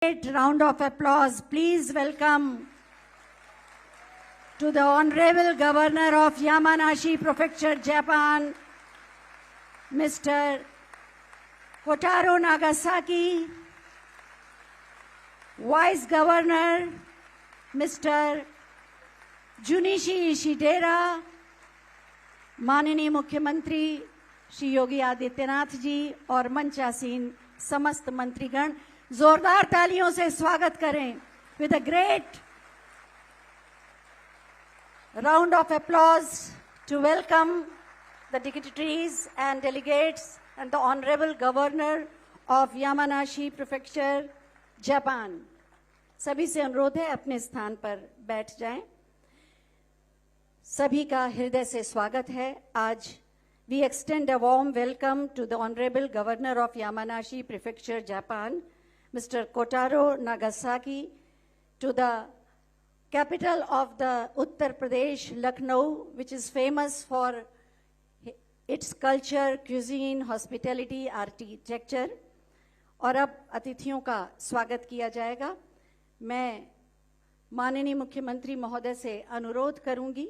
great round of applause. Please welcome to the Honorable Governor of Yamanashi Prefecture, Japan, Mr. Kotaro Nagasaki, Vice Governor, Mr. Junichi Ishidera, माननीय मुख्यमंत्री श्री योगी आदित्यनाथ जी और मंचासीन समस्त मंत्रीगण, जोरदार तालियों से स्वागत करें. With a great round of applause to welcome the dignitaries and delegates and the Honorable Governor of Yamanashi Prefecture, Japan. सभी से अनुरोध है अपने स्थान पर बैठ जाएं. सभी का हृदय से स्वागत है. आज we extend a warm welcome to the Honorable Governor of Yamanashi Prefecture, Japan, Mr. Kotaro Nagasaki, to the capital of the Uttar Pradesh, Lucknow, which is famous for its culture, cuisine, hospitality, architecture. और अब अतिथियों का स्वागत किया जाएगा. मैं माननीय मुख्यमंत्री महोदय से अनुरोध करूंगी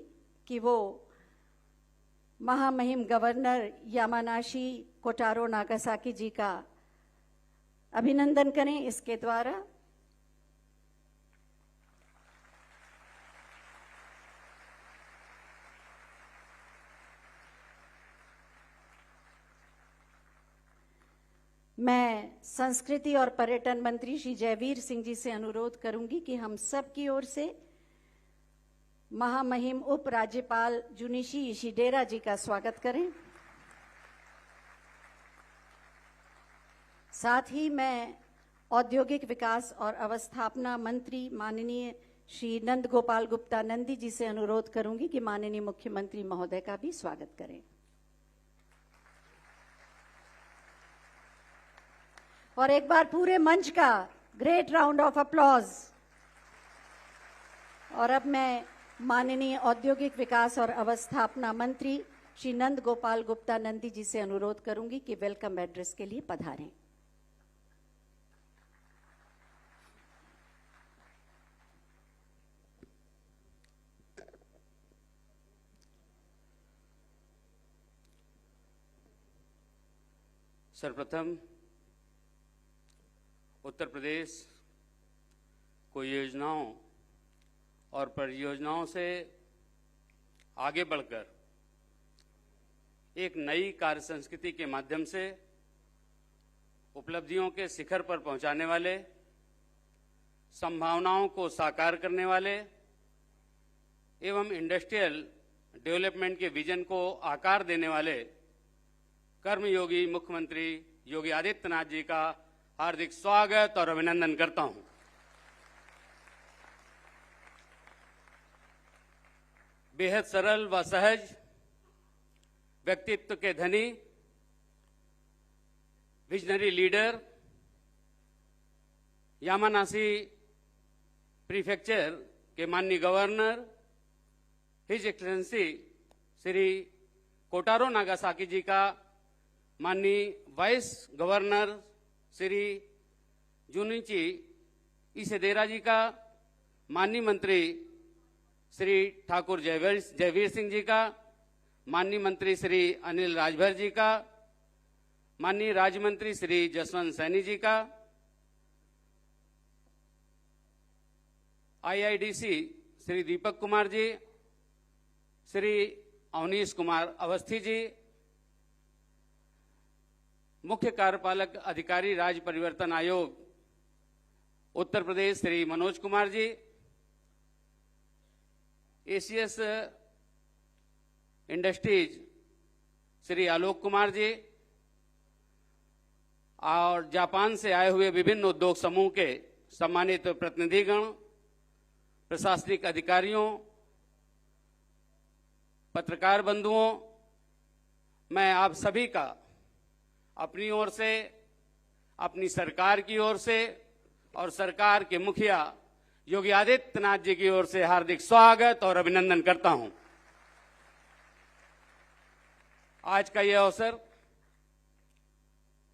कि वो महामहिम governor Yamanashi Kotaro Nagasaki ji का अभिनंदन करें इसके द्वारा. मैं संस्कृति और पर्यटन मंत्री श्री जयवीर सिंह जी से अनुरोध करूंगी कि हम सब की ओर से महामहिम उप राज्यपाल जुनिशी इशिडेरा जी का स्वागत करें. साथ ही मैं औद्योगिक विकास और अवस्थापना मंत्री माननीय श्री नंद गोपाल गुप्ता नंदी जी से अनुरोध करूंगी कि माननीय मुख्यमंत्री महोदय का भी स्वागत करें. और एक बार पूरे मंच का ग्रेट राउंड ऑफ अप्लॉज. और अब मैं माननीय औद्योगिक विकास और अवस्थापना मंत्री श्री नंद गोपाल गुप्ता नंदी जी से अनुरोध करूंगी कि वेलकम एड्रेस के लिए पधारें. सर्वप्रथम उत्तर प्रदेश को योजनाओं और परियोजनाओं से आगे बढ़कर एक नई कार्य संस्कृति के माध्यम से उपलब्धियों के शिखर पर पहुंचाने वाले, संभावनाओं को साकार करने वाले एवं इंडस्ट्रियल डेवलपमेंट के विजन को आकार देने वाले कर्मयोगी मुख्यमंत्री योगी आदित्यनाथ जी का हार्दिक स्वागत और अभिनंदन करता हूं. बेहद सरल व सहज व्यक्तित्व के धनी, विजनरी लीडर, यामानाशी प्रीफेक्चर के माननीय governor his excellency Shri Kotaro Nagasaki ji का माननीय vice governor Shri Junichi Ishidera ji का, माननीय मंत्री श्री ठाकुर जयवीर सिंह जी का, माननीय मंत्री श्री अनिल राजभर जी का, माननीय राज्य मंत्री श्री जसवंत सैनी जी का, आईआईडीसी श्री दीपक कुमार जी, श्री अवनीश कुमार अवस्थी जी, मुख्य कार्यपालक अधिकारी राज्य परिवर्तन आयोग उत्तर प्रदेश श्री मनोज कुमार जी, एसीएस इंडस्ट्रीज श्री आलोक कुमार जी और जापान से आए हुए विभिन्न उद्योग समूह के सम्मानित प्रतिनिधिगण, प्रशासनिक अधिकारियों, पत्रकार बंधुओं, मैं आप सभी का अपनी ओर से, अपनी सरकार की ओर से और सरकार के मुखिया योगी आदित्यनाथ जी की ओर से हार्दिक स्वागत और अभिनंदन करता हूं. आज का यह अवसर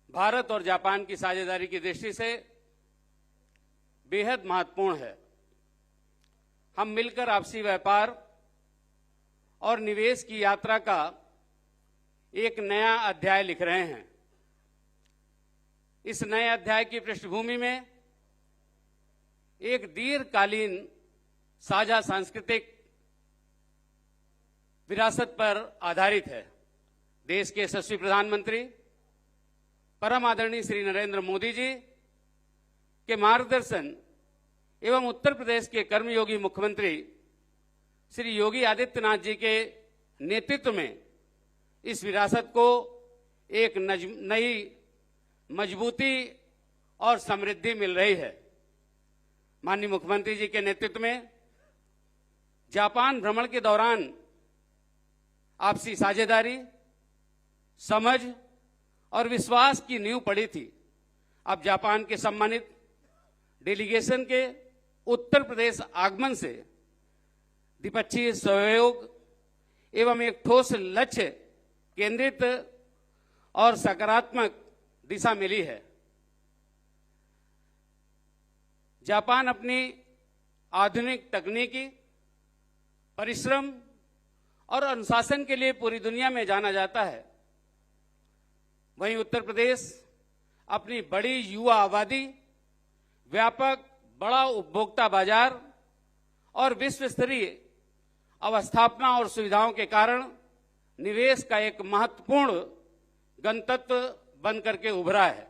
भारत और जापान की साझेदारी की दृष्टि से बेहद महत्वपूर्ण है। हम मिलकर आपसी व्यापार और निवेश की यात्रा का एक नया अध्याय लिख रहे हैं। इस नए अध्याय की पृष्ठभूमि में एक दीर्घकालीन साझा सांस्कृतिक विरासत पर आधारित है। देश के यशस्वी प्रधानमंत्री परम आदरणीय श्री नरेंद्र मोदी जी के मार्गदर्शन एवं उत्तर प्रदेश के कर्मयोगी मुख्यमंत्री श्री योगी आदित्यनाथ जी के नेतृत्व में इस विरासत को एक नई मजबूती और समृद्धि मिल रही है। माननीय मुख्यमंत्री जी के नेतृत्व में जापान भ्रमण के दौरान आपसी साझेदारी, समझ और विश्वास की नींव पड़ी थी। अब जापान के सम्मानित डेलीगेशन के उत्तर प्रदेश आगमन से द्विपक्षीय सहयोग एवं एक ठोस लक्ष्य केंद्रित और सकारात्मक दिशा मिली है। जापान अपनी आधुनिक तकनीकी, परिश्रम और अनुशासन के लिए पूरी दुनिया में जाना जाता है। वहीं उत्तर प्रदेश अपनी बड़ी युवा आबादी, व्यापक बड़ा उपभोक्ता बाजार और विश्व स्तरीय अवस्थापना और सुविधाओं के कारण निवेश का एक महत्वपूर्ण गंतव्य बनकर के उभरा है।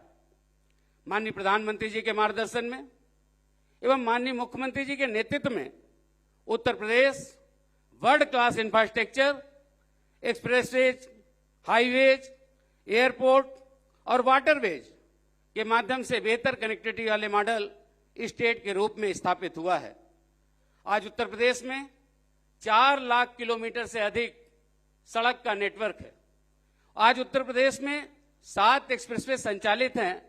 माननीय प्रधानमंत्री जी के मार्गदर्शन में एवं माननीय मुख्यमंत्री जी के नेतृत्व में Uttar Pradesh world class infrastructure, expressways, highways, airport और वाटरवेज के माध्यम से बेहतर कनेक्टिविटी वाले मॉडल स्टेट के रूप में स्थापित हुआ है। आज उत्तर प्रदेश में 4 लाख किलोमीटर से अधिक सड़क का नेटवर्क है। आज उत्तर प्रदेश में 7 एक्सप्रेसवे संचालित हैं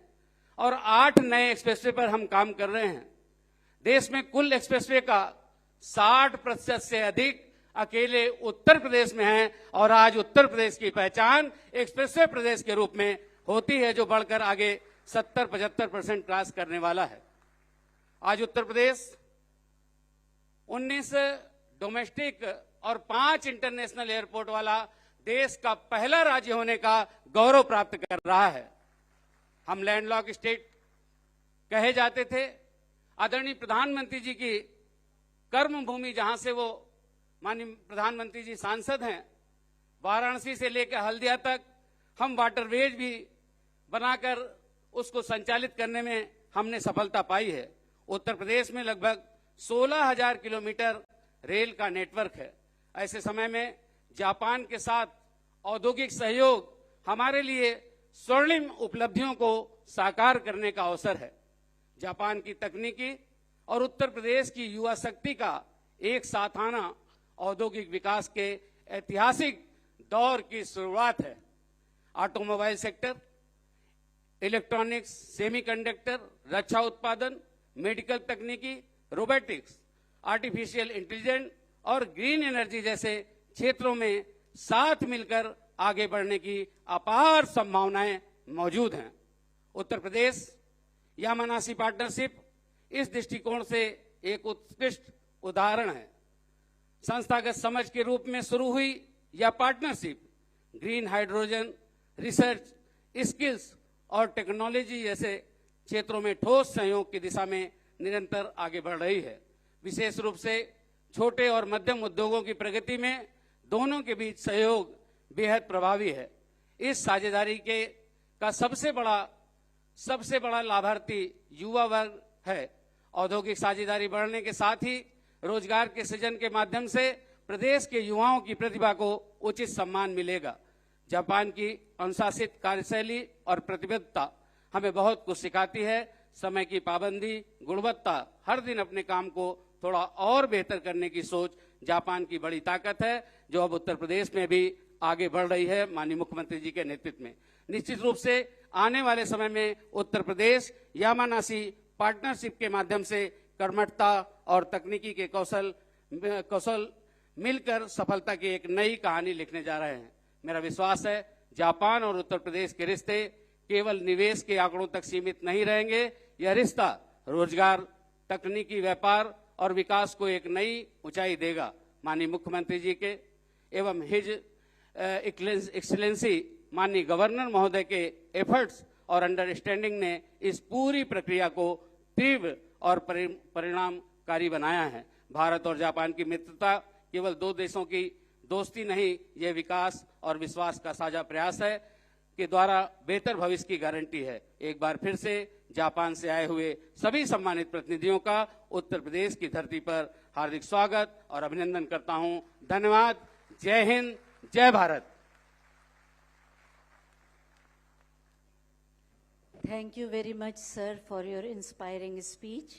और 8 नए एक्सप्रेसवे पर हम काम कर रहे हैं। देश में कुल एक्सप्रेसवे का 60% से अधिक अकेले उत्तर प्रदेश में है और आज उत्तर प्रदेश की पहचान एक्सप्रेसवे प्रदेश के रूप में होती है, जो बढ़कर आगे 70-75% क्रॉस करने वाला है। आज उत्तर प्रदेश 19 डोमेस्टिक और 5 इंटरनेशनल एयरपोर्ट वाला देश का पहला राज्य होने का गौरव प्राप्त कर रहा है। हम लैंडलॉक स्टेट कहे जाते थे। आदरणीय प्रधानमंत्री जी की कर्म भूमि, जहां से वो माननीय प्रधानमंत्री जी सांसद हैं, वाराणसी से लेकर हल्दिया तक हम वाटरवेज भी बनाकर उसको संचालित करने में हमने सफलता पाई है। उत्तर प्रदेश में लगभग 16,000 किलोमीटर रेल का नेटवर्क है। ऐसे समय में जापान के साथ औद्योगिक सहयोग हमारे लिए स्वर्णिम उपलब्धियों को साकार करने का अवसर है। जापान की तकनीकी और उत्तर प्रदेश की युवा शक्ति का एक साथ आना औद्योगिक विकास के ऐतिहासिक दौर की शुरुआत है। ऑटोमोबाइल सेक्टर, इलेक्ट्रॉनिक्स, सेमीकंडक्टर, रक्षा उत्पादन, मेडिकल तकनीकी, रोबोटिक्स, आर्टिफिशियल इंटेलिजेंस और ग्रीन एनर्जी जैसे क्षेत्रों में साथ मिलकर आगे बढ़ने की अपार संभावनाएं मौजूद हैं। उत्तर प्रदेश यामानासी पार्टनरशिप इस दृष्टिकोण से एक उत्कृष्ट उदाहरण है। संस्थागत समझ के रूप में शुरू हुई यह partnership green hydrogen, research, skills और टेक्नोलॉजी जैसे क्षेत्रों में ठोस सहयोग की दिशा में निरंतर आगे बढ़ रही है। विशेष रूप से छोटे और मध्यम उद्योगों की प्रगति में दोनों के बीच सहयोग बेहद प्रभावी है। इस साझेदारी का सबसे बड़ा लाभार्थी युवा वर्ग है। औद्योगिक साझेदारी बढ़ने के साथ ही रोजगार के सृजन के माध्यम से प्रदेश के युवाओं की प्रतिभा को उचित सम्मान मिलेगा। जापान की अनुशासित कार्यशैली और प्रतिबद्धता हमें बहुत कुछ सिखाती है। समय की पाबंदी, गुणवत्ता, हर दिन अपने काम को थोड़ा और बेहतर करने की सोच जापान की बड़ी ताकत है, जो अब उत्तर प्रदेश में भी आगे बढ़ रही है माननीय मुख्यमंत्री जी के नेतृत्व में। निश्चित रूप से आने वाले समय में उत्तर प्रदेश यामानासी पार्टनरशिप के माध्यम से कर्मठता और तकनीकी के कौशल मिलकर सफलता की एक नई कहानी लिखने जा रहे हैं। मेरा विश्वास है जापान और उत्तर प्रदेश के रिश्ते केवल निवेश के आंकड़ों तक सीमित नहीं रहेंगे। यह रिश्ता रोजगार, तकनीकी व्यापार और विकास को एक नई ऊंचाई देगा। माननीय मुख्यमंत्री जी के एवं हिज एक्सीलेंसी माननीय गवर्नर महोदय के एफर्ट्स और अंडरस्टैंडिंग ने इस पूरी प्रक्रिया को तीव्र और परिणामकारी बनाया है। भारत और जापान की मित्रता केवल दो देशों की दोस्ती नहीं, यह विकास और विश्वास का साझा प्रयास है के द्वारा बेहतर भविष्य की गारंटी है। एक बार फिर से जापान से आए हुए सभी सम्मानित प्रतिनिधियों का उत्तर प्रदेश की धरती पर हार्दिक स्वागत और अभिनंदन करता हूं। धन्यवाद। जय हिंद, जय Bharat. Thank you very much, sir, for your inspiring speech.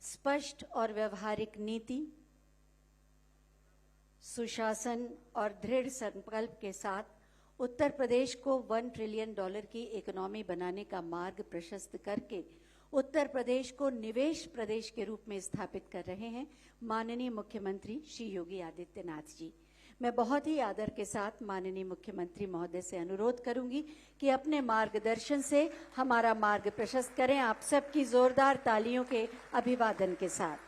स्पष्ट और व्यवहारिक नीति, सुशासन और दृढ़ संकल्प के साथ उत्तर प्रदेश को $1 ट्रिलियन की इकोनॉमी बनाने का मार्ग प्रशस्त करके उत्तर प्रदेश को निवेश प्रदेश के रूप में स्थापित कर रहे हैं माननीय मुख्यमंत्री श्री योगी आदित्यनाथ जी। मैं बहुत ही आदर के साथ माननीय मुख्यमंत्री महोदय से अनुरोध करूंगी कि अपने मार्गदर्शन से हमारा मार्ग प्रशस्त करें। आप सबकी जोरदार तालियों के अभिवादन के साथ।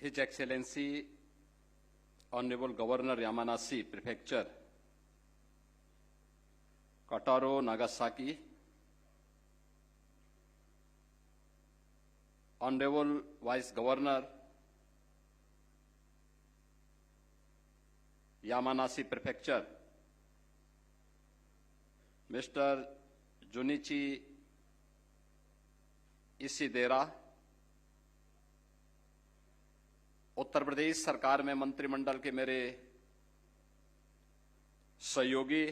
His Excellency Honorable Governor Yamanashi Prefecture, Kotaro Nagasaki, Honorable Vice Governor, Yamanashi Prefecture, Mr. Junichi Ishidera, Uttar Pradesh सरकार में मंत्रिमंडल के मेरे सहयोगी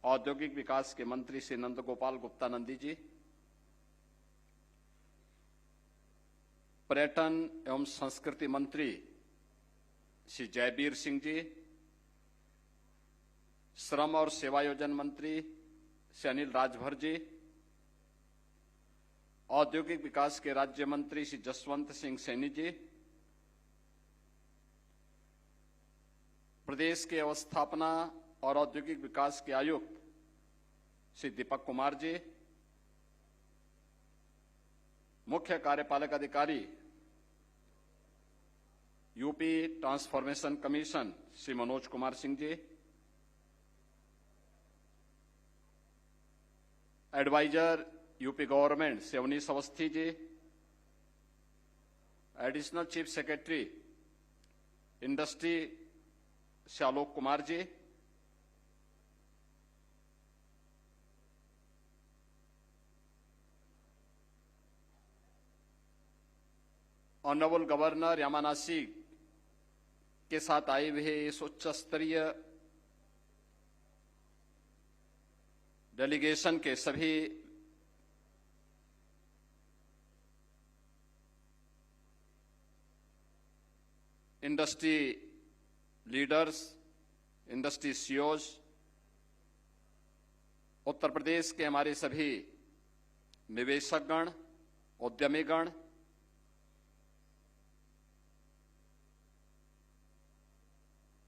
औद्योगिक विकास के मंत्री श्री नंद गोपाल गुप्ता नंदी जी, पर्यटन एवं संस्कृति मंत्री श्री जयबीर सिंह जी, श्रम और सेवायोजन मंत्री श्री अनिल राजभर जी, औद्योगिक विकास के राज्य मंत्री श्री जसवंत सिंह सैनी जी, प्रदेश के अवस्थापना और औद्योगिक विकास के आयुक्त श्री दीपक कुमार जी, मुख्य कार्यपालक अधिकारी UP transformation commission Shri Manoj Kumar Singh ji, advisor UP government Shri Awanish Awasthi ji, additional chief secretary industry Shri Alok Kumar ji, honourable governor Yamanashi के साथ आए हुए इस उच्च स्तरीय डेलीगेशन के सभी industry leaders, industry CEOs, Uttar Pradesh के हमारे सभी निवेशकगण, उद्यमीगण,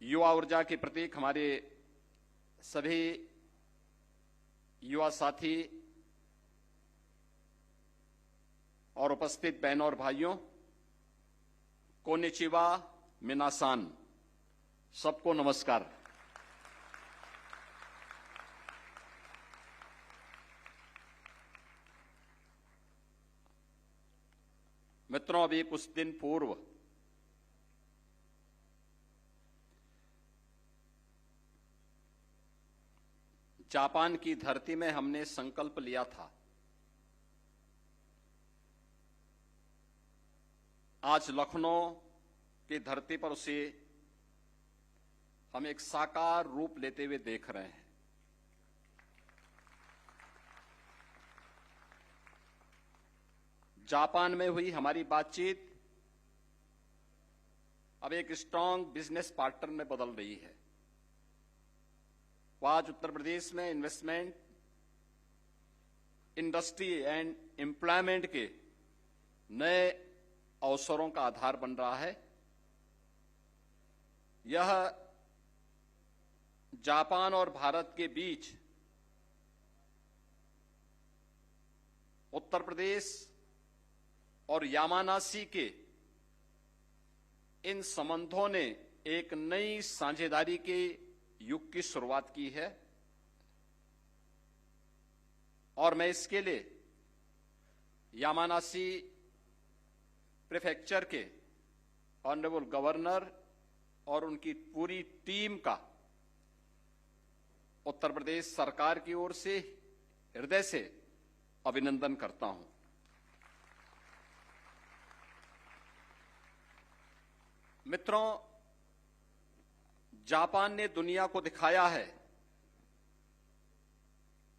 युवा ऊर्जा के प्रतीक हमारे सभी युवा साथी और उपस्थित बहनों और भाइयों, कोनिचिवा, मिनासान, सबको नमस्कार। मित्रों, अभी कुछ दिन पूर्व जापान की धरती में हमने संकल्प लिया था, आज लखनऊ की धरती पर उसे हम एक साकार रूप लेते हुए देख रहे हैं। जापान में हुई हमारी बातचीत अब एक स्ट्रांग बिजनेस पार्टनर में बदल रही है। वो आज उत्तर प्रदेश में इन्वेस्टमेंट, इंडस्ट्री एंड एम्प्लॉयमेंट के नए अवसरों का आधार बन रहा है। यह जापान और भारत के बीच उत्तर प्रदेश और यामानासी के इन संबंधों ने एक नई साझेदारी के युग की शुरुआत की है और मैं इसके लिए यामानासी प्रीफेक्चर के ऑनरेबल गवर्नर और उनकी पूरी टीम का उत्तर प्रदेश सरकार की ओर से हृदय से अभिनंदन करता हूं। मित्रों, जापान ने दुनिया को दिखाया है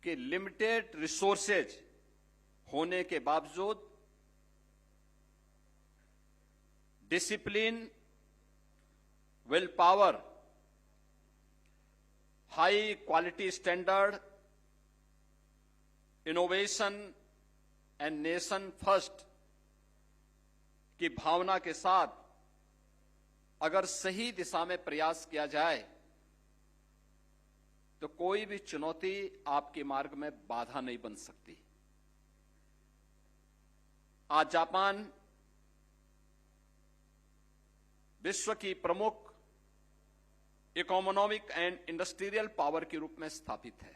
कि लिमिटेड रिसोर्सेज होने के बावजूद discipline, will power, high quality standard, innovation and nation first की भावना के साथ अगर सही दिशा में प्रयास किया जाए तो कोई भी चुनौती आपके मार्ग में बाधा नहीं बन सकती। आज जापान विश्व की प्रमुख इकोनॉमिक एंड इंडस्ट्रियल पावर के रूप में स्थापित है।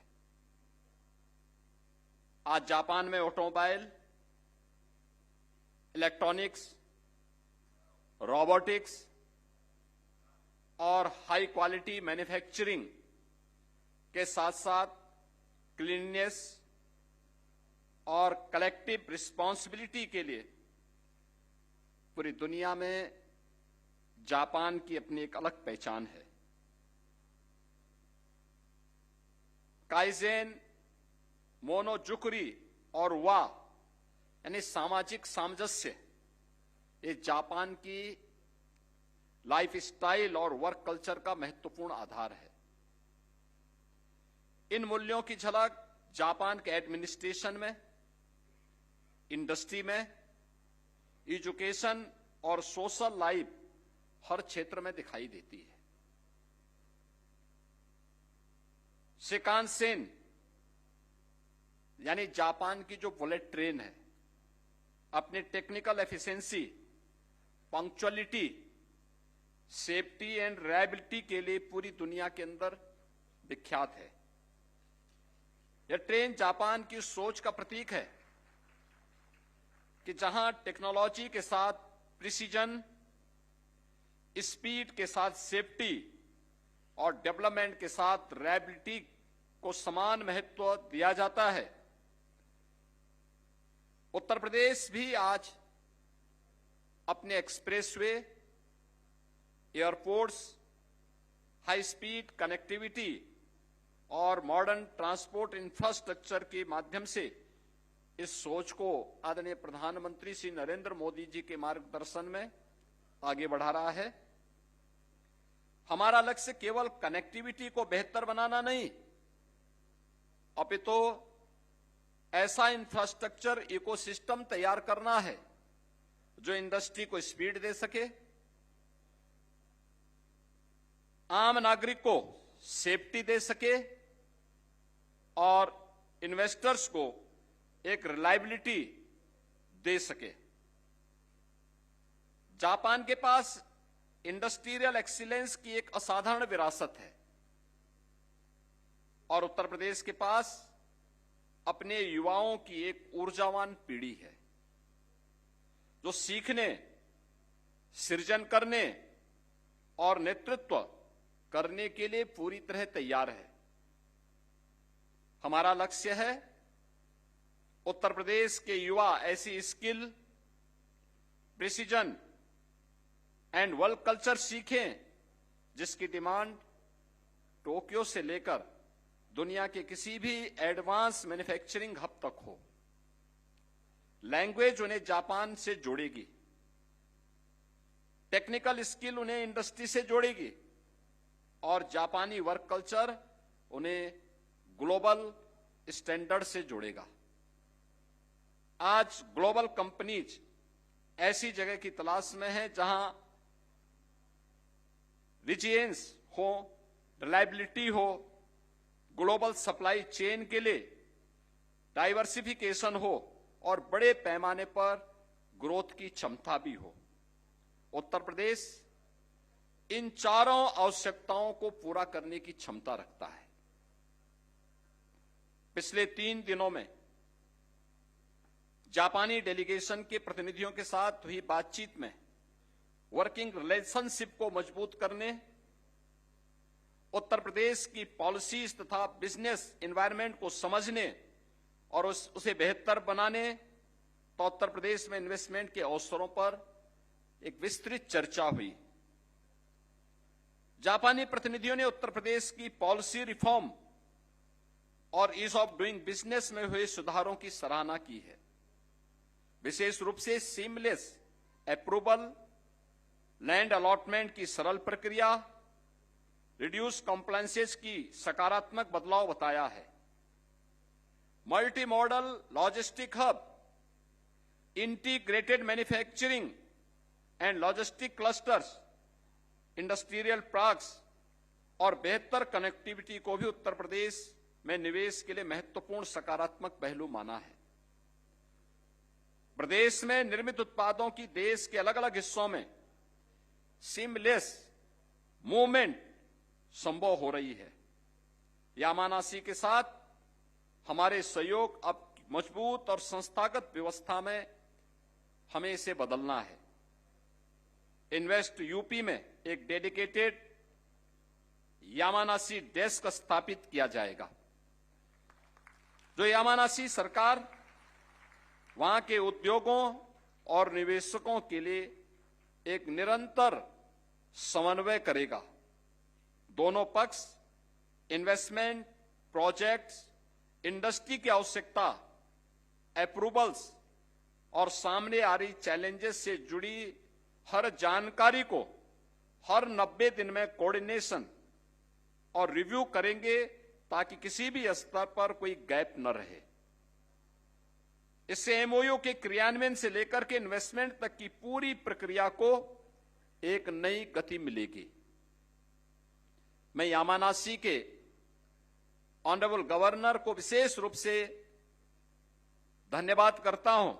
आज जापान में ऑटोमोबाइल, इलेक्ट्रॉनिक्स, रोबोटिक्स और हाई क्वालिटी मैन्युफैक्चरिंग के साथ साथ क्लीननेस और कलेक्टिव रिस्पांसिबिलिटी के लिए पूरी दुनिया में जापान की अपनी एक अलग पहचान है। काइजेन, मोनोजुकुरी और वा यानी सामाजिक सामंजस्य, ये जापान की लाइफ स्टाइल और वर्क कल्चर का महत्वपूर्ण आधार है। इन मूल्यों की झलक जापान के एडमिनिस्ट्रेशन में, इंडस्ट्री में, एजुकेशन और सोशल लाइफ हर क्षेत्र में दिखाई देती है। शिकानसेन यानी जापान की जो बुलेट ट्रेन है, अपने technical efficiency, punctuality, safety and reliability के लिए पूरी दुनिया के अंदर विख्यात है। यह ट्रेन जापान की सोच का प्रतीक है कि जहां टेक्नोलॉजी के साथ प्रिसीजन, स्पीड के साथ सेफ्टी और डेवलपमेंट के साथ रिलायबिलिटी को समान महत्व दिया जाता है, उत्तर प्रदेश भी आज अपने expressway, airports, high speed connectivity और मॉडर्न ट्रांसपोर्ट इंफ्रास्ट्रक्चर के माध्यम से इस सोच को आदरणीय प्रधानमंत्री श्री नरेंद्र मोदी जी के मार्गदर्शन में आगे बढ़ा रहा है। हमारा लक्ष्य केवल कनेक्टिविटी को बेहतर बनाना नहीं, अपितु ऐसा इंफ्रास्ट्रक्चर इकोसिस्टम तैयार करना है जो इंडस्ट्री को स्पीड दे सके, आम नागरिक को सेफ्टी दे सके और इन्वेस्टर्स को एक रिलायबिलिटी दे सके। जापान के पास इंडस्ट्रियल एक्सीलेंस की एक असाधारण विरासत है और उत्तर प्रदेश के पास अपने युवाओं की एक ऊर्जावान पीढ़ी है जो सीखने, सृजन करने और नेतृत्व करने के लिए पूरी तरह तैयार है। हमारा लक्ष्य है उत्तर प्रदेश के युवा ऐसी skill, precision and work culture सीखें जिसकी डिमांड टोक्यो से लेकर दुनिया के किसी भी एडवांस मैन्युफैक्चरिंग हब तक हो। लैंग्वेज उन्हें जापान से जोड़ेगी, टेक्निकल स्किल उन्हें इंडस्ट्री से जोड़ेगी और जापानी वर्क कल्चर उन्हें ग्लोबल स्टैंडर्ड से जोड़ेगा। आज ग्लोबल कंपनीज ऐसी जगह की तलाश में है जहां रिजिलियंस हो, रिलायबिलिटी हो, ग्लोबल सप्लाई चेन के लिए डाइवर्सिफिकेशन हो और बड़े पैमाने पर ग्रोथ की क्षमता भी हो। उत्तर प्रदेश इन चारों आवश्यकताओं को पूरा करने की क्षमता रखता है। पिछले 3 दिनों में जापानी डेलीगेशन के प्रतिनिधियों के साथ हुई बातचीत में वर्किंग रिलेशनशिप को मजबूत करने, उत्तर प्रदेश की पॉलिसीज तथा बिजनेस एनवायरनमेंट को समझने और उसे बेहतर बनाने तो उत्तर प्रदेश में इन्वेस्टमेंट के अवसरों पर एक विस्तृत चर्चा हुई। जापानी प्रतिनिधियों ने उत्तर प्रदेश की पॉलिसी रिफॉर्म और ईज ऑफ डूइंग बिजनेस में हुए सुधारों की सराहना की है। विशेष रूप से सीमलेस अप्रूवल, लैंड अलॉटमेंट की सरल प्रक्रिया, रिड्यूस कॉम्प्लायंसेस की सकारात्मक बदलाव बताया है। Multi modal logistic hub, integrated manufacturing and logistic clusters, industrial parks और बेहतर कनेक्टिविटी को भी उत्तर प्रदेश में निवेश के लिए महत्वपूर्ण सकारात्मक पहलू माना है। प्रदेश में निर्मित उत्पादों की देश के अलग अलग हिस्सों में सीमलेस मूवमेंट संभव हो रही है। यामानासी के साथ हमारे सहयोग अब मजबूत और संस्थागत व्यवस्था में हमें इसे बदलना है। इन्वेस्ट यूपी में एक डेडिकेटेड यामानासी डेस्क स्थापित किया जाएगा, जो यामानासी सरकार वहां के उद्योगों और निवेशकों के लिए एक निरंतर समन्वय करेगा। दोनों पक्ष इन्वेस्टमेंट, प्रोजेक्ट्स, इंडस्ट्री की आवश्यकता, अप्रूवल्स और सामने आ रही चैलेंजेस से जुड़ी हर जानकारी को हर 90 दिन में कोऑर्डिनेशन और रिव्यू करेंगे ताकि किसी भी स्तर पर कोई गैप न रहे। इससे एमओयू के क्रियान्वयन से लेकर के इन्वेस्टमेंट तक की पूरी प्रक्रिया को एक नई गति मिलेगी। मैं यामानासी के ऑनरेबल गवर्नर को विशेष रूप से धन्यवाद करता हूं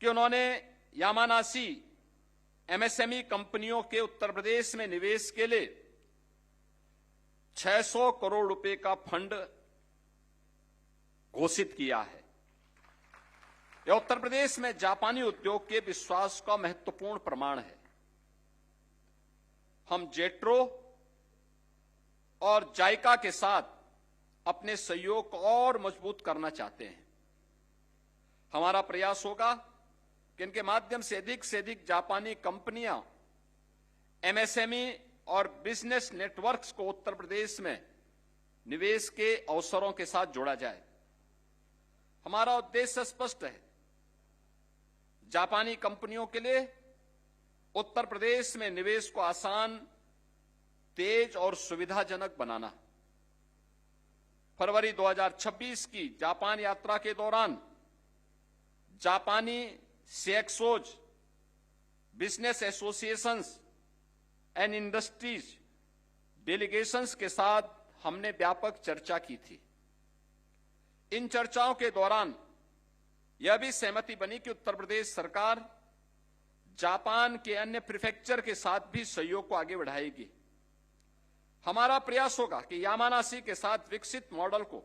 कि उन्होंने यामानासी एमएसएमई कंपनियों के उत्तर प्रदेश में निवेश के लिए 600 करोड़ रुपए का फंड घोषित किया है। यह उत्तर प्रदेश में जापानी उद्योग के विश्वास का महत्वपूर्ण प्रमाण है। हम जेट्रो और जायका के साथ अपने सहयोग को और मजबूत करना चाहते हैं। हमारा प्रयास होगा कि इनके माध्यम से अधिक जापानी कंपनियां एमएसएमई और बिजनेस नेटवर्क्स को उत्तर प्रदेश में निवेश के अवसरों के साथ जोड़ा जाए। हमारा उद्देश्य स्पष्ट है, जापानी कंपनियों के लिए उत्तर प्रदेश में निवेश को आसान, तेज और सुविधाजनक बनाना। फरवरी 2026 की जापान यात्रा के दौरान जापानी CXOs, business associations and industries delegations के साथ हमने व्यापक चर्चा की थी। इन चर्चाओं के दौरान यह भी सहमति बनी कि उत्तर प्रदेश सरकार जापान के अन्य प्रीफेक्चर के साथ भी सहयोग को आगे बढ़ाएगी। हमारा प्रयास होगा कि यामानासी के साथ विकसित मॉडल को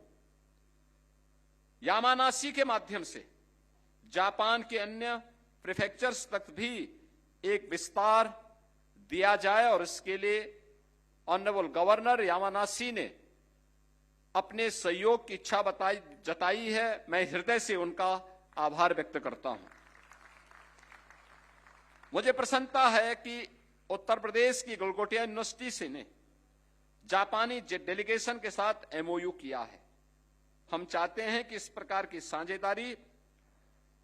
यामानासी के माध्यम से जापान के अन्य प्रीफेक्चर्स तक भी एक विस्तार दिया जाए और इसके लिए ऑनरेबल गवर्नर यामानासी ने अपने सहयोग की इच्छा जताई है। मैं हृदय से उनका आभार व्यक्त करता हूं। मुझे प्रसन्नता है कि उत्तर प्रदेश की गलगोटिया यूनिवर्सिटी से ने जापानी डेलीगेशन के साथ एमओयू किया है। हम चाहते हैं कि इस प्रकार की साझेदारी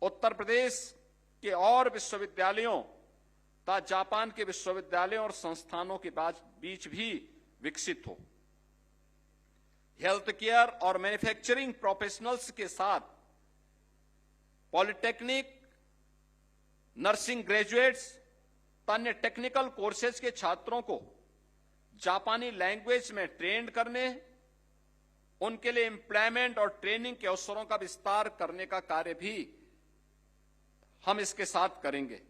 उत्तर प्रदेश के और विश्वविद्यालयों तथा जापान के विश्वविद्यालयों और संस्थानों के बीच भी विकसित हो। हेल्थ केयर और मैन्युफैक्चरिंग प्रोफेशनल्स के साथ पॉलिटेक्निक, नर्सिंग ग्रेजुएट्स, अन्य टेक्निकल कोर्सेज के छात्रों को जापानी लैंग्वेज में ट्रेंड करने, उनके लिए एम्प्लॉयमेंट और ट्रेनिंग के अवसरों का विस्तार करने का कार्य भी हम इसके साथ करेंगे।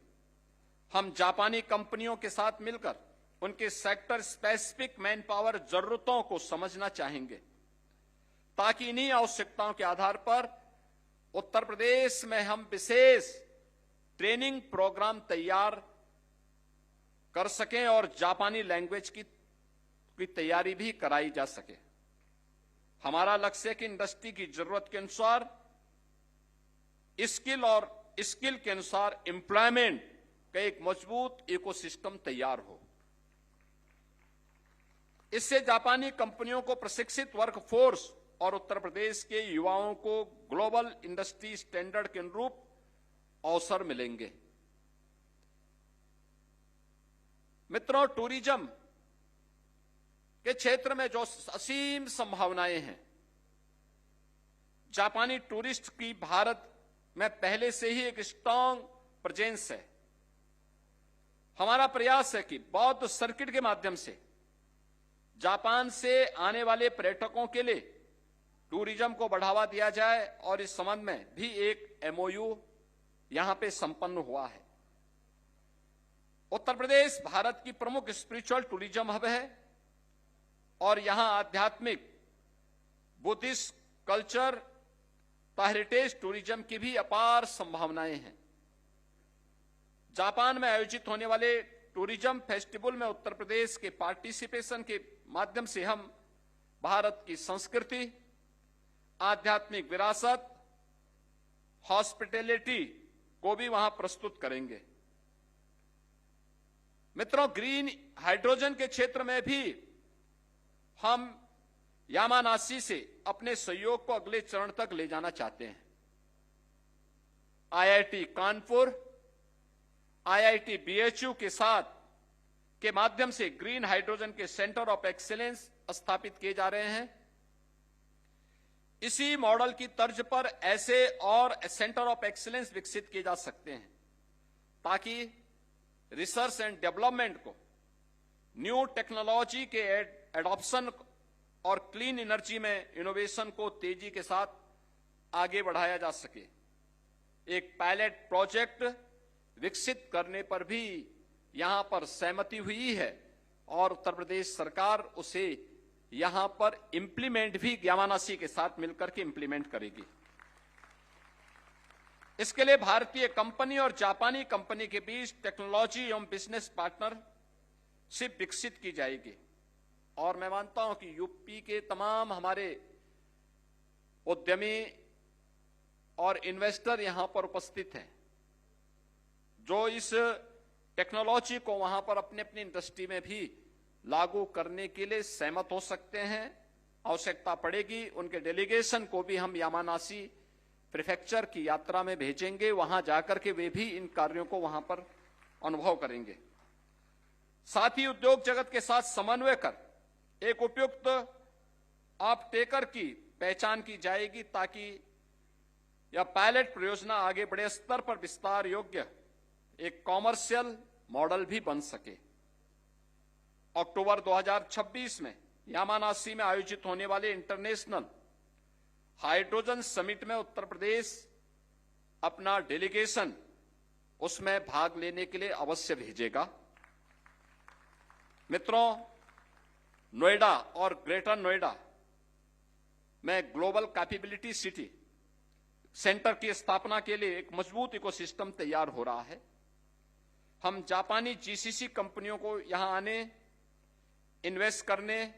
हम जापानी कंपनियों के साथ मिलकर उनके सेक्टर स्पेसिफिक मैन पावर जरूरतों को समझना चाहेंगे, ताकि इन्हीं आवश्यकताओं के आधार पर उत्तर प्रदेश में हम विशेष ट्रेनिंग प्रोग्राम तैयार कर सकें और जापानी लैंग्वेज की तैयारी भी कराई जा सके। हमारा लक्ष्य है कि इंडस्ट्री की जरूरत के अनुसार स्किल के अनुसार एम्प्लॉयमेंट का एक मजबूत इकोसिस्टम तैयार हो। इससे जापानी कंपनियों को प्रशिक्षित वर्कफोर्स और उत्तर प्रदेश के युवाओं को ग्लोबल इंडस्ट्री स्टैंडर्ड के अनुरूप अवसर मिलेंगे। मित्रों, टूरिज्म के क्षेत्र में जो असीम संभावनाएं हैं, जापानी टूरिस्ट की भारत में पहले से ही एक स्ट्रांग प्रेजेंस है। हमारा प्रयास है कि बौद्ध सर्किट के माध्यम से जापान से आने वाले पर्यटकों के लिए टूरिज्म को बढ़ावा दिया जाए और इस संबंध में भी एक एमओयू यहां पे संपन्न हुआ है। उत्तर प्रदेश भारत की प्रमुख स्पिरिचुअल टूरिज्म हब है और यहां आध्यात्मिक, बुद्धिस्ट कल्चर, हेरिटेज टूरिज्म की भी अपार संभावनाएं हैं। जापान में आयोजित होने वाले टूरिज्म फेस्टिवल में उत्तर प्रदेश के पार्टिसिपेशन के माध्यम से हम भारत की संस्कृति, आध्यात्मिक विरासत, हॉस्पिटैलिटी को भी वहां प्रस्तुत करेंगे। मित्रों, ग्रीन हाइड्रोजन के क्षेत्र में भी हम यामानाशी से अपने सहयोग को अगले चरण तक ले जाना चाहते हैं। आईआईटी कानपुर, आईआईटी बीएचयू के साथ के माध्यम से ग्रीन हाइड्रोजन के सेंटर ऑफ एक्सीलेंस स्थापित किए जा रहे हैं। इसी मॉडल की तर्ज पर ऐसे और सेंटर ऑफ एक्सीलेंस विकसित किए जा सकते हैं, ताकि रिसर्च एंड डेवलपमेंट को, न्यू टेक्नोलॉजी के एडॉप्शन और क्लीन एनर्जी में इनोवेशन को तेजी के साथ आगे बढ़ाया जा सके। एक पायलट प्रोजेक्ट विकसित करने पर भी यहां पर सहमति हुई है और उत्तर प्रदेश सरकार उसे यहां पर इंप्लीमेंट भी यामानाशी के साथ मिलकर के इंप्लीमेंट करेगी। इसके लिए भारतीय कंपनी और जापानी कंपनी के बीच टेक्नोलॉजी एवं बिजनेस पार्टनरशिप विकसित की जाएगी। और मैं मानता हूं कि यूपी के तमाम हमारे उद्यमी और इन्वेस्टर यहां पर उपस्थित हैं, जो इस टेक्नोलॉजी को वहां पर अपनी अपनी इंडस्ट्री में भी लागू करने के लिए सहमत हो सकते हैं। आवश्यकता पड़ेगी उनके डेलीगेशन को भी हम यामानाशी प्रीफेक्चर की यात्रा में भेजेंगे, वहां जाकर के वे भी इन कार्यों को वहां पर अनुभव करेंगे। साथ ही उद्योग जगत के साथ समन्वय कर एक उपयुक्त ऑफ टेकर की पहचान की जाएगी, ताकि यह पायलट परियोजना आगे बड़े स्तर पर विस्तार योग्य एक कॉमर्शियल मॉडल भी बन सके। अक्टूबर 2026 में यामानाशी में आयोजित होने वाले इंटरनेशनल हाइड्रोजन समिट में उत्तर प्रदेश अपना डेलीगेशन उसमें भाग लेने के लिए अवश्य भेजेगा। मित्रों, नोएडा और ग्रेटर नोएडा में ग्लोबल कैपेबिलिटी सिटी सेंटर की स्थापना के लिए एक मजबूत इकोसिस्टम तैयार हो रहा है। हम जापानी जीसीसी कंपनियों को यहां आने, इन्वेस्ट करने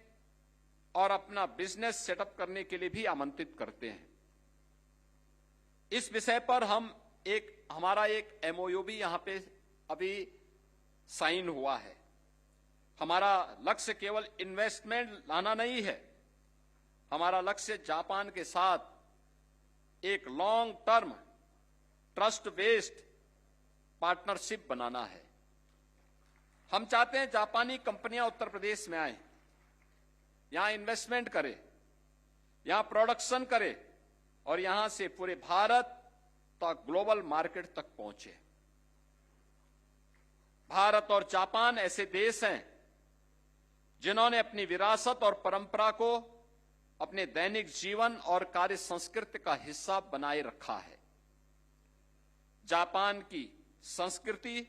और अपना बिजनेस सेटअप करने के लिए भी आमंत्रित करते हैं। इस विषय पर हमारा एक एमओयू भी यहां पे अभी साइन हुआ है। हमारा लक्ष्य केवल इन्वेस्टमेंट लाना नहीं है, हमारा लक्ष्य जापान के साथ एक long term trust based partnership बनाना है। हम चाहते हैं जापानी कंपनियां उत्तर प्रदेश में आए, यहां इन्वेस्टमेंट करें, यहां प्रोडक्शन करें और यहां से पूरे भारत तक ग्लोबल मार्केट तक पहुंचे। भारत और जापान ऐसे देश हैं जिन्होंने अपनी विरासत और परंपरा को अपने दैनिक जीवन और कार्य संस्कृति का हिस्सा बनाए रखा है। जापान की संस्कृति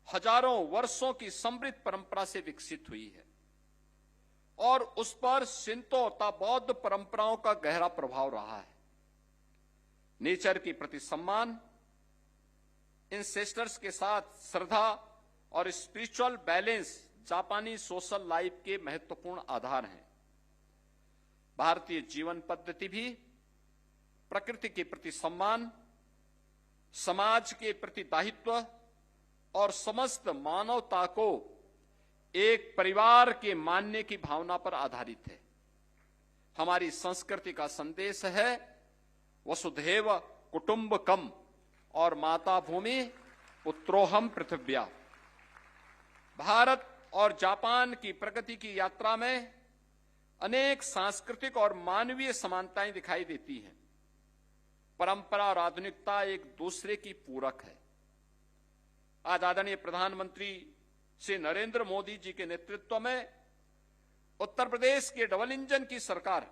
हजारों वर्षों की समृद्ध परंपरा से विकसित हुई है और उस पर शिंतो तथा बौद्ध परंपराओं का गहरा प्रभाव रहा है। नेचर के प्रति सम्मान, इंसेस्टर्स के साथ श्रद्धा और स्पिरिचुअल बैलेंस जापानी सोशल लाइफ के महत्वपूर्ण आधार हैं। भारतीय जीवन पद्धति भी प्रकृति के प्रति सम्मान, समाज के प्रति दायित्व और समस्त मानवता को एक परिवार के मानने की भावना पर आधारित है। हमारी संस्कृति का संदेश है वसुधैव कुटुंबकम और माता भूमि पुत्रोहम पृथिव्या। भारत और जापान की प्रगति की यात्रा में अनेक सांस्कृतिक और मानवीय समानताएं दिखाई देती हैं। परंपरा और आधुनिकता एक दूसरे की पूरक है। आज आदरणीय प्रधानमंत्री श्री नरेंद्र मोदी जी के नेतृत्व में उत्तर प्रदेश के डबल इंजन की सरकार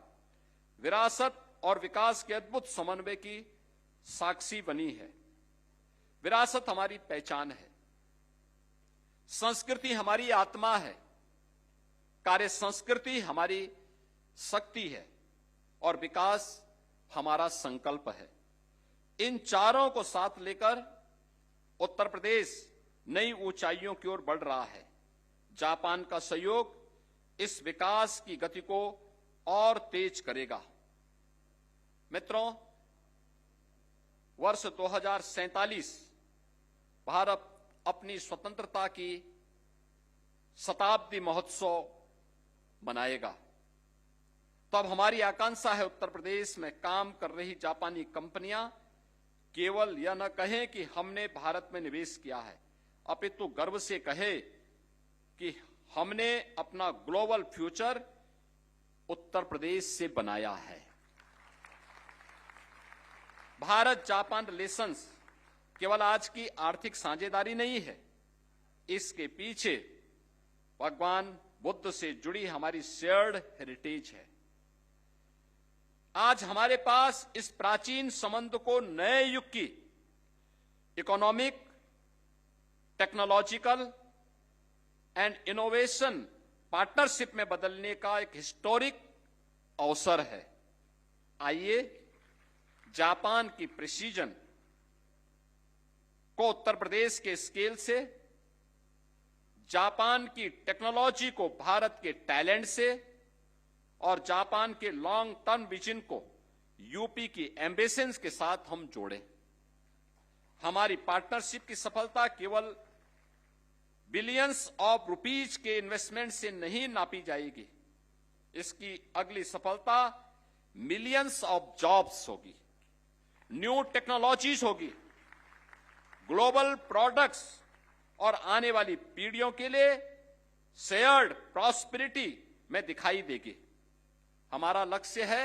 विरासत और विकास के अद्भुत समन्वय की साक्षी बनी है। विरासत हमारी पहचान है, संस्कृति हमारी आत्मा है, कार्य संस्कृति हमारी शक्ति है और विकास हमारा संकल्प है। इन चारों को साथ लेकर उत्तर प्रदेश नई ऊंचाइयों की ओर बढ़ रहा है। जापान का सहयोग इस विकास की गति को और तेज करेगा। मित्रों, वर्ष 2047 भारत अपनी स्वतंत्रता की शताब्दी महोत्सव मनाएगा। तब हमारी आकांक्षा है उत्तर प्रदेश में काम कर रही जापानी कंपनियां केवल यह न कहें कि हमने भारत में निवेश किया है, अपितु गर्व से कहे कि हमने अपना ग्लोबल फ्यूचर उत्तर प्रदेश से बनाया है। भारत जापान रिलेशंस केवल आज की आर्थिक साझेदारी नहीं है, इसके पीछे भगवान बुद्ध से जुड़ी हमारी शेयर्ड हेरिटेज है। आज हमारे पास इस प्राचीन संबंध को नए युग की economic, technological and innovation partnership में बदलने का एक हिस्टोरिक अवसर है। आइए जापान की प्रिसीजन को उत्तर प्रदेश के स्केल से, जापान की टेक्नोलॉजी को भारत के टैलेंट से और जापान के लॉन्ग टर्म विजन को यूपी की एम्बिशंस के साथ हम जोड़ें। हमारी पार्टनरशिप की सफलता केवल बिलियंस ऑफ रुपीज के इन्वेस्टमेंट से नहीं नापी जाएगी, इसकी अगली सफलता मिलियंस ऑफ जॉब्स होगी, न्यू टेक्नोलॉजीज होगी, ग्लोबल प्रोडक्ट्स और आने वाली पीढ़ियों के लिए शेयर्ड प्रॉस्पेरिटी में दिखाई देगी। हमारा लक्ष्य है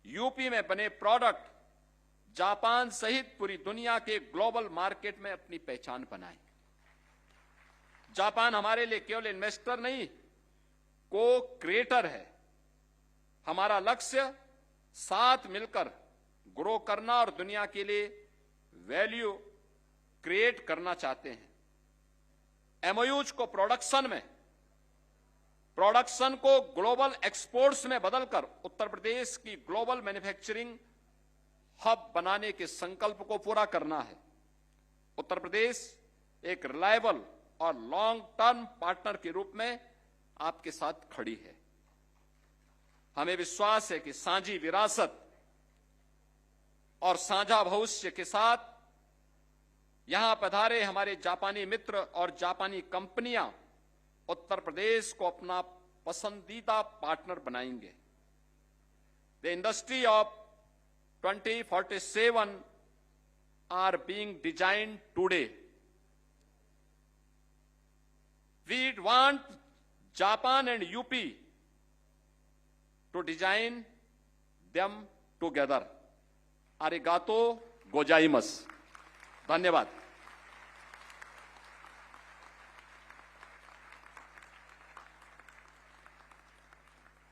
यूपी में बने प्रोडक्ट जापान सहित पूरी दुनिया के ग्लोबल मार्केट में अपनी पहचान बनाए। जापान हमारे लिए केवल इन्वेस्टर नहीं, को क्रिएटर है। हमारा लक्ष्य साथ मिलकर ग्रो करना और दुनिया के लिए वैल्यू क्रिएट करना चाहते हैं। एमओयूज को प्रोडक्शन को ग्लोबल एक्सपोर्ट्स में बदलकर उत्तर प्रदेश की ग्लोबल मैन्युफैक्चरिंग हब बनाने के संकल्प को पूरा करना है। उत्तर प्रदेश एक रिलायबल और लॉन्ग टर्म पार्टनर के रूप में आपके साथ खड़ी है। हमें विश्वास है कि साझी विरासत और साझा भविष्य के साथ यहां पधारे हमारे जापानी मित्र और जापानी कंपनियां उत्तर प्रदेश को अपना पसंदीदा पार्टनर बनाएंगे। The industry of 2047 are being designed today. We want Japan and UP to design them together. Arigato gozaimasu. धन्यवाद.